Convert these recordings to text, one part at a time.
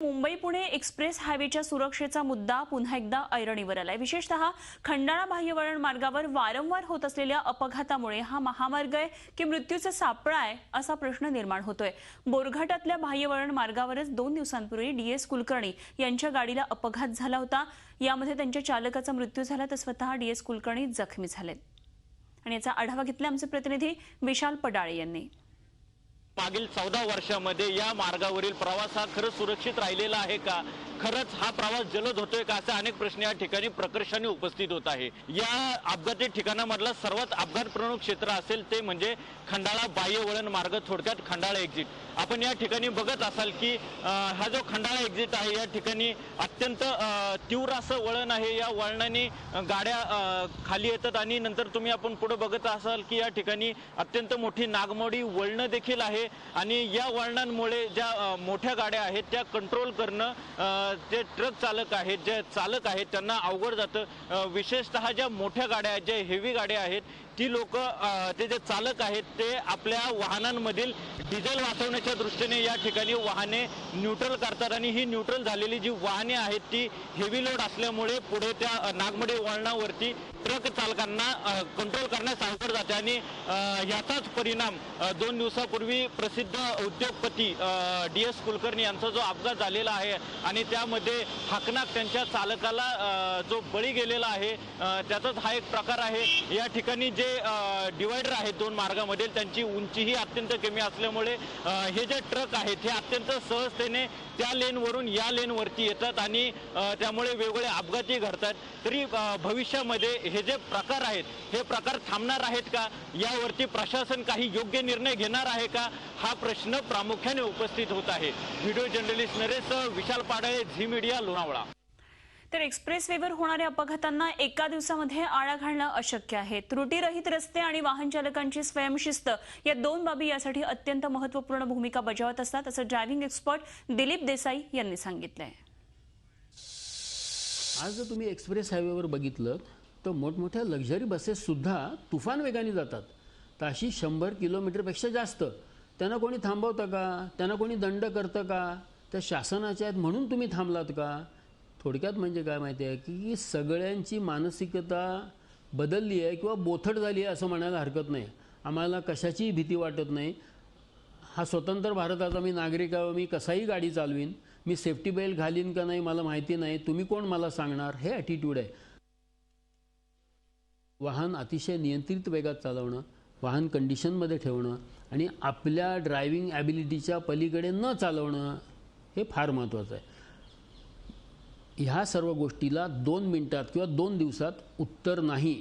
Mumbai Pune express हायवेच्या सुरक्षेचा मुद्दा पुन्हा एकदा ऐरणीवर आलाय। विशेषतः खंडाळा बाह्यवळण मार्गावर वारंवार होत असलेल्या अपघातामुळे हा महामार्ग आहे की मृत्यूचा सापळा आहे असा प्रश्न निर्माण होतोय। बोरघाटातल्या बाह्यवळण मार्गावरच 2 दिवसांपूर्वी DS कुलकर्णी यांच्या गाडीला अपघात झाला होता। यामध्ये त्यांच्या चालकाचा मृत्यू झाला तर स्वतः DS कुलकर्णी जखमी झालेत। आणि याचा आढावा घेतला आमचे प्रतिनिधी विशाल पडाळे यांनी। मागील 14 वर्षांमध्ये या मार्गावरील प्रवास हा खरंच सुरक्षित राहिलेला आहे का, खरंच हा प्रवास जलद होतोय का, असे अनेक प्रश्न या ठिकाणी प्रकर्षाने उपस्थित होत आहे। या अपघाती ठिकाणामधला सर्वात अपघात प्रमुख क्षेत्र असेल ते म्हणजे खंडाळा बाह्यवळण मार्ग, थोडक्यात खंडाळा एक्झिट। आपण या ठिकाणी बघत असाल की हा जो खंडाळा एक्झिट आहे या ठिकाणी अत्यंत तीव्र असं वळण आहे। या वळणाने गाड्या खाली येतात आणि नंतर तुम्ही आपण पुढे बघत असाल की या ठिकाणी अत्यंत मोठी नागमोडी वळण देखील आहे आणि या वळणांमुळे ज्या मोठ्या गाड्या आहेत त्या कंट्रोल करणं जे ट्रक चालक आहेत, जे चालक आहेत त्यांना अवघड जातं। विशेषतः ज्या मोठ्या गाड्या आहेत, ज्या हेवी गाड्या आहेत, ती लोक ते जे चालक आहेत ते आपल्या वाहनांमधील डिझेल वाचवण्याच्या दृष्टीने या ठिकाणी वाहने न्यूट्रल करतात आणि ही न्यूट्रल झालेली जी वाहने आहेत ती हेवी लोड असल्यामुळे पुढे त्या नागमोडी वळणावरती ट्रक चालकांना कंट्रोल करण्यास अवघड जाते आणि याचाच परिणाम 2 दिवसापूर्वी प्रसिद्ध उद्योगपती DS कुलकर्णी यांचा जो अपघात झालेला आहे आणि त्यामध्ये हाकनाक त्यांच्या चालकाला जो बळी गेलेला आहे त्याचाच हा एक प्रकार आहे। या ठिकाणी जे डिवायडर आहेत 2 मार्गामध्ये त्यांची उंचीही अत्यंत कमी असल्यामुळे हे जे ट्रक आहेत हे अत्यंत सहजतेने त्या लेनवरून या लेनवरती येतात आणि त्यामुळे वेगवेगळे अपघातही घडतात। तरी भविष्यामध्ये हे जे प्रकार आहेत हे प्रकार थांबणार आहेत का, यावरती प्रशासन काही योग्य निर्णय घेणार आहे का, हा प्रश्न प्रामुख्याने उपस्थित होत आहे। व्हिडिओ जर्नलिस्ट नरेश विशाल पाडाळे, झी मीडिया, लोणावळा। तर एक्सप्रेसवेवर होणाऱ्या अपघातांना एका दिवसामध्ये आळा घालणं अशक्य आहे। त्रुटीरहित रस्ते आणि वाहन चालकांची स्वयंशिस्त या 2 बाबी यासाठी अत्यंत महत्त्वपूर्ण भूमिका बजावत असतात असं ड्रायव्हिंग एक्सपर्ट दिलीप देसाई यांनी सांगितलंय। आज जर तुम्ही एक्सप्रेस हायवेवर बघितलं तर मोठमोठ्या लक्झरी बसेस सुद्धा तुफान वेगाने जातात, ताशी 100 किलोमीटरपेक्षा जास्त। त्यांना कोणी थांबवतं का, त्यांना कोणी दंड करतं का, त्या शासनाच्या आहेत म्हणून तुम्ही थांबलात का? थोडक्यात म्हणजे काय माहिती आहे की सगळ्यांची मानसिकता बदलली आहे किंवा बोथट झाली आहे असं म्हणायला हरकत नाही। आम्हाला कशाचीही भीती वाटत नाही। हा स्वतंत्र भारताचा मी नागरिक आहे, मी कसाही गाडी चालवीन, मी सेफ्टी बेल्ट घालीन का नाही मला माहिती नाही, तुम्ही कोण मला सांगणार, हे ॲटिट्यूड आहे। वाहन अतिशय नियंत्रित वेगात चालवणं, वाहन कंडिशनमध्ये ठेवणं आणि आपल्या ड्रायव्हिंग ॲबिलिटीच्या पलीकडे न चालवणं हे फार महत्त्वाचं आहे। ह्या सर्व गोष्टीला 2 मिनिटात किंवा 2 दिवसात उत्तर नाही।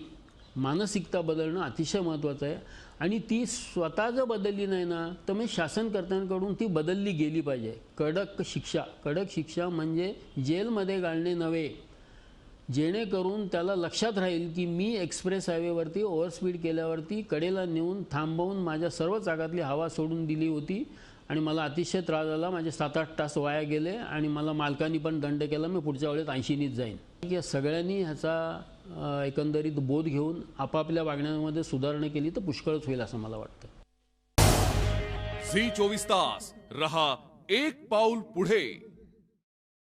मानसिकता बदलणं अतिशय महत्त्वाचं आहे आणि ती स्वतः जर बदलली नाही ना तर मग शासनकर्त्यांकडून ती बदलली गेली पाहिजे। कडक शिक्षा म्हणजे जेलमध्ये घालणे नव्हे, जेणेकरून त्याला लक्षात राहील की मी एक्सप्रेस हायवेवरती ओव्हरस्पीड केल्यावरती कडेला नेऊन थांबवून माझ्या सर्व चाकातली हवा सोडून दिली होती आणि मला अतिशय त्रास झाला, माझे 7-8 तास वाया गेले आणि मला मालकांनी पण दंड केला, मी पुढच्या वेळेस 80नीच जाईन। या सगळ्यांनी ह्याचा एकंदरीत बोध घेऊन आपापल्या वागण्यामध्ये सुधारणा केली तर पुष्कळच होईल असं मला वाटतं। झी 24 तास रहा एक पाऊल पुढे।